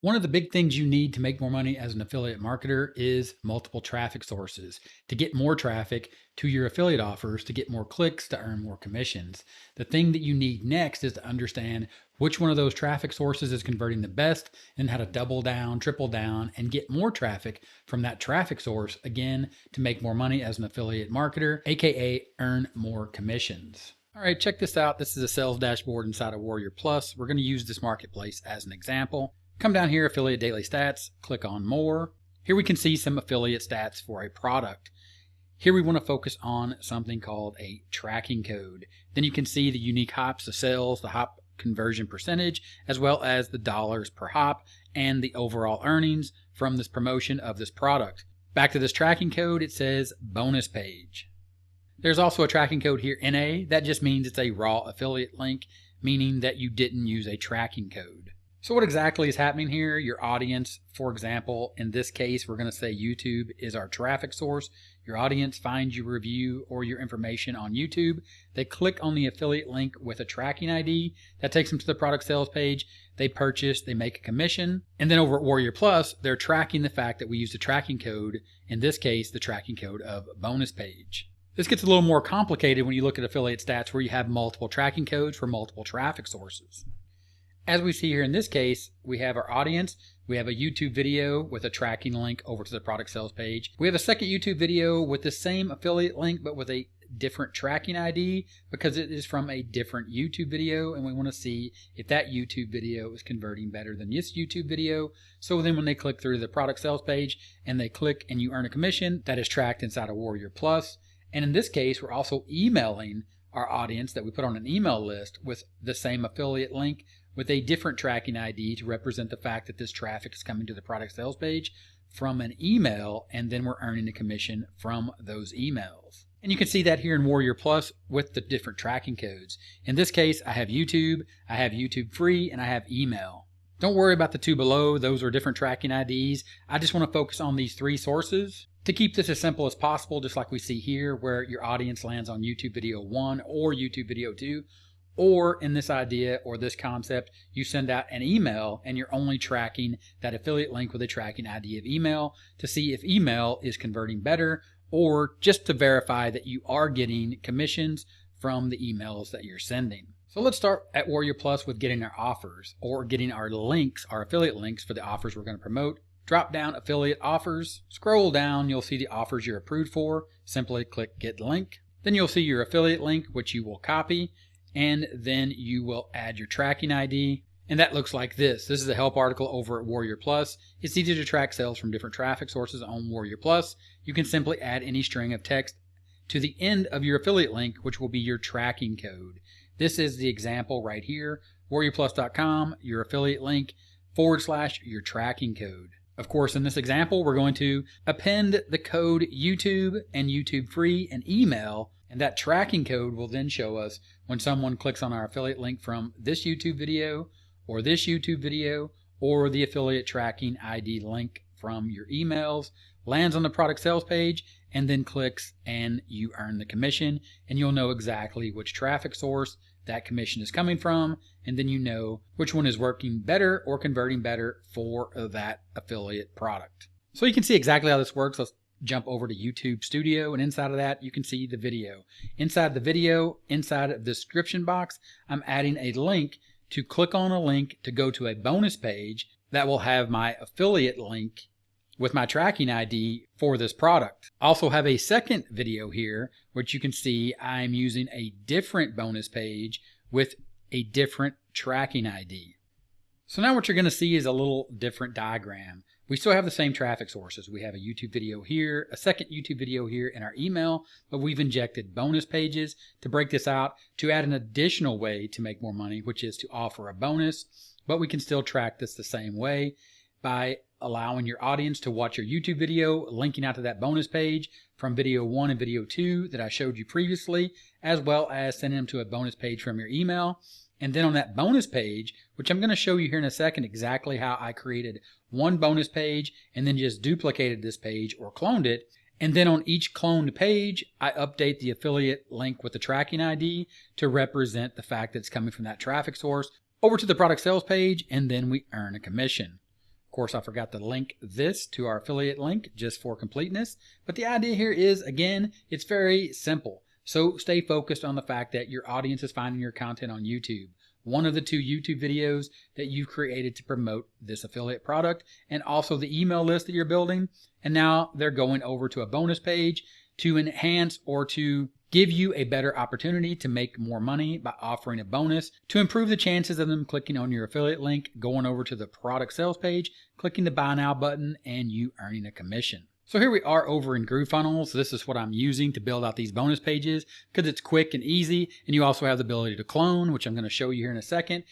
One of the big things you need to make more money as an affiliate marketer is multiple traffic sources to get more traffic to your affiliate offers, to get more clicks, to earn more commissions. The thing that you need next is to understand which one of those traffic sources is converting the best and how to double down, triple down, and get more traffic from that traffic source again to make more money as an affiliate marketer, aka earn more commissions. All right, check this out. This is a sales dashboard inside of Warrior Plus. We're going to use this marketplace as an example. Come down here, Affiliate Daily Stats, click on More. Here we can see some affiliate stats for a product. Here we want to focus on something called a tracking code. Then you can see the unique hops, the sales, the hop conversion percentage, as well as the dollars per hop and the overall earnings from this promotion of this product. Back to this tracking code, it says bonus page. There's also a tracking code here, NA. That just means it's a raw affiliate link, meaning that you didn't use a tracking code. So what exactly is happening here? Your audience, for example, in this case, we're going to say YouTube is our traffic source. Your audience finds your review or your information on YouTube. They click on the affiliate link with a tracking ID. That takes them to the product sales page. They purchase, they make a commission. And then over at Warrior Plus, they're tracking the fact that we used a tracking code, in this case, the tracking code of bonus page. This gets a little more complicated when you look at affiliate stats where you have multiple tracking codes for multiple traffic sources. As we see here in this case, we have our audience, we have a YouTube video with a tracking link over to the product sales page. We have a second YouTube video with the same affiliate link but with a different tracking ID because it is from a different YouTube video, and we want to see if that YouTube video is converting better than this YouTube video. So then when they click through the product sales page and they click and you earn a commission, that is tracked inside of Warrior Plus. And in this case, we're also emailing our audience that we put on an email list with the same affiliate link with a different tracking ID to represent the fact that this traffic is coming to the product sales page from an email, and then we're earning a commission from those emails. And you can see that here in Warrior Plus with the different tracking codes. In this case, I have YouTube free, and I have email. Don't worry about the two below. Those are different tracking IDs. I just want to focus on these three sources to keep this as simple as possible, just like we see here where your audience lands on YouTube video 1 or YouTube video 2. Or in this idea or this concept, you send out an email and you're only tracking that affiliate link with a tracking ID of email to see if email is converting better, or just to verify that you are getting commissions from the emails that you're sending. So let's start at Warrior Plus with getting our offers or getting our links, our affiliate links for the offers we're going to promote. Drop down affiliate offers, scroll down, you'll see the offers you're approved for. Simply click get link. Then you'll see your affiliate link, which you will copy. And then you will add your tracking ID. And that looks like this. This is a help article over at Warrior Plus. It's easy to track sales from different traffic sources on Warrior Plus. You can simply add any string of text to the end of your affiliate link, which will be your tracking code. This is the example right here, warriorplus.com, your affiliate link, / your tracking code. Of course, in this example, we're going to append the code YouTube and YouTube free and email, and that tracking code will then show us when someone clicks on our affiliate link from this YouTube video or this YouTube video or the affiliate tracking ID link from your emails, lands on the product sales page, and then clicks and you earn the commission, and you'll know exactly which traffic source that commission is coming from, and then you know which one is working better or converting better for that affiliate product. So you can see exactly how this works. Let's jump over to YouTube Studio, and inside of that you can see the video. Inside the video, inside of the description box, I'm adding a link to click on a link to go to a bonus page that will have my affiliate link with my tracking ID for this product. I also have a second video here, which you can see I'm using a different bonus page with a different tracking ID. So now what you're going to see is a little different diagram. We still have the same traffic sources. We have a YouTube video here, a second YouTube video here in our email, but we've injected bonus pages to break this out to add an additional way to make more money, which is to offer a bonus, but we can still track this the same way by allowing your audience to watch your YouTube video, linking out to that bonus page from video 1 and video 2 that I showed you previously, as well as sending them to a bonus page from your email. And then on that bonus page, which I'm going to show you here in a second exactly how I created one bonus page and then just duplicated this page or cloned it. And then on each cloned page, I update the affiliate link with the tracking ID to represent the fact that it's coming from that traffic source over to the product sales page, and then we earn a commission. course, I forgot to link this to our affiliate link just for completeness. But the idea here is, again, it's very simple. So stay focused on the fact that your audience is finding your content on YouTube, one of the 2 YouTube videos that you've created to promote this affiliate product, and also the email list that you're building. And now they're going over to a bonus page to enhance or to give you a better opportunity to make more money by offering a bonus to improve the chances of them clicking on your affiliate link, going over to the product sales page, clicking the buy now button, and you earning a commission. So here we are over in GrooveFunnels. This is what I'm using to build out these bonus pages because it's quick and easy, and you also have the ability to clone, which I'm going to show you here in a second.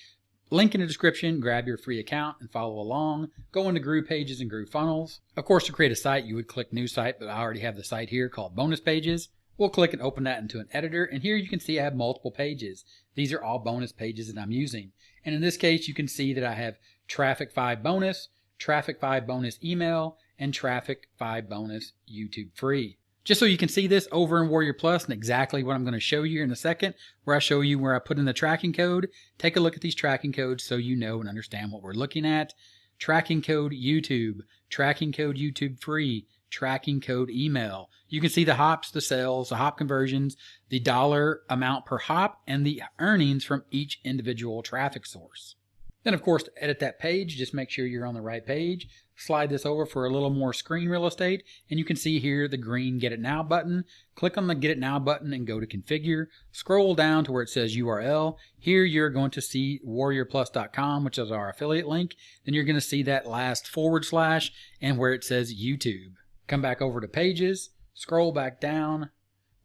Link in the description, grab your free account and follow along. Go into GroovePages and GrooveFunnels. Of course, to create a site, you would click New Site, but I already have the site here called Bonus Pages. We'll click and open that into an editor, and here you can see I have multiple pages. These are all bonus pages that I'm using. And in this case, you can see that I have Traffic 5 bonus, Traffic 5 bonus email, and Traffic 5 bonus YouTube free. Just so you can see this over in Warrior Plus and exactly what I'm going to show you here in a second, where I show you where I put in the tracking code. Take a look at these tracking codes so you know and understand what we're looking at. Tracking code YouTube, tracking code YouTube free, tracking code email. You can see the hops, the sales, the hop conversions, the dollar amount per hop, and the earnings from each individual traffic source. Then, of course, to edit that page, just make sure you're on the right page. Slide this over for a little more screen real estate, and you can see here the green Get It Now button. Click on the Get It Now button and go to Configure. Scroll down to where it says URL. Here you're going to see warriorplus.com, which is our affiliate link. Then you're going to see that last / and where it says YouTube. Come back over to Pages. Scroll back down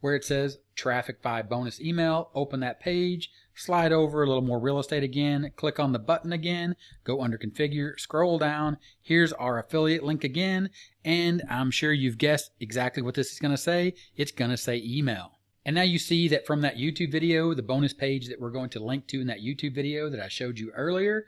where it says Traffic 5 bonus email. Open that page, slide over a little more real estate again, click on the button again, go under Configure, scroll down. Here's our affiliate link again, and I'm sure you've guessed exactly what this is going to say. It's going to say email. And now you see that from that YouTube video, the bonus page that we're going to link to in that YouTube video that I showed you earlier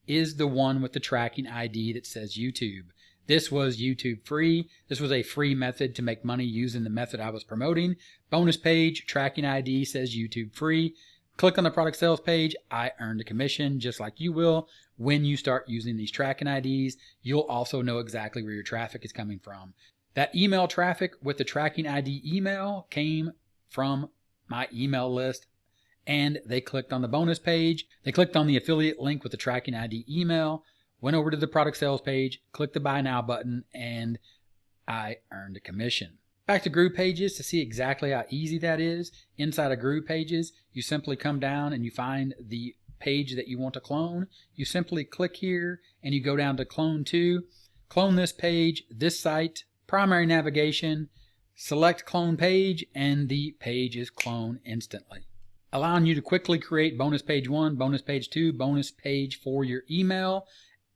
is the one with the tracking ID that says YouTube. This was YouTube free. This was a free method to make money using the method I was promoting. Bonus page, tracking ID says YouTube free. Click on the product sales page. I earned a commission just like you will. When you start using these tracking IDs, you'll also know exactly where your traffic is coming from. That email traffic with the tracking ID email came from my email list, and they clicked on the bonus page. They clicked on the affiliate link with the tracking ID email, went over to the product sales page, clicked the buy now button, and I earned a commission. Back to GroovePages to see exactly how easy that is. Inside of GroovePages, you simply come down and you find the page that you want to clone. You simply click here and you go down to Clone To. Clone this page, this site, primary navigation, select Clone Page, and the page is cloned instantly, allowing you to quickly create bonus page 1, bonus page 2, bonus page for your email.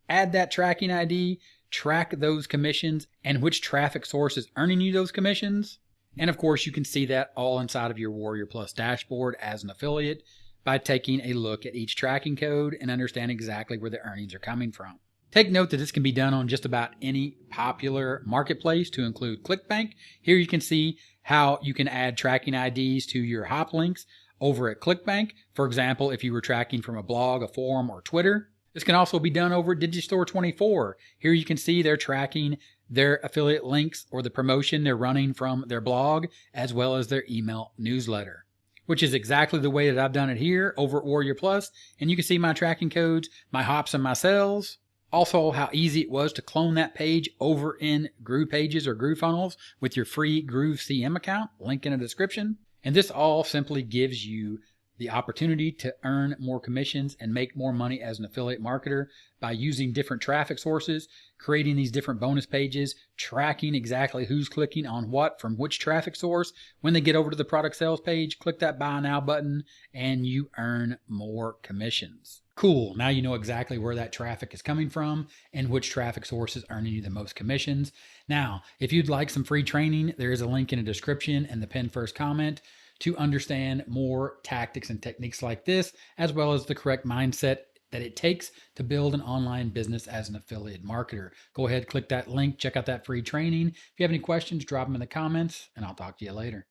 Add that tracking ID, track those commissions, and which traffic source is earning you those commissions. And of course, you can see that all inside of your Warrior Plus dashboard as an affiliate by taking a look at each tracking code and understand exactly where the earnings are coming from. Take note that this can be done on just about any popular marketplace, to include ClickBank. Here you can see how you can add tracking IDs to your hop links over at ClickBank. For example, if you were tracking from a blog, a forum, or Twitter. This can also be done over at Digistore24. Here you can see they're tracking their affiliate links or the promotion they're running from their blog as well as their email newsletter, which is exactly the way that I've done it here over at Warrior Plus. And you can see my tracking codes, my hops and my sales. Also, how easy it was to clone that page over in GroovePages or GrooveFunnels with your free GrooveCM account, link in the description. And this all simply gives you the opportunity to earn more commissions and make more money as an affiliate marketer by using different traffic sources, creating these different bonus pages, tracking exactly who's clicking on what from which traffic source. When they get over to the product sales page, click that buy now button and you earn more commissions. Cool. Now you know exactly where that traffic is coming from and which traffic source is earning you the most commissions. Now, if you'd like some free training, there is a link in the description and the pinned first comment to understand more tactics and techniques like this, as well as the correct mindset that it takes to build an online business as an affiliate marketer. Go ahead, click that link, check out that free training. If you have any questions, drop them in the comments, and I'll talk to you later.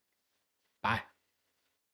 Bye.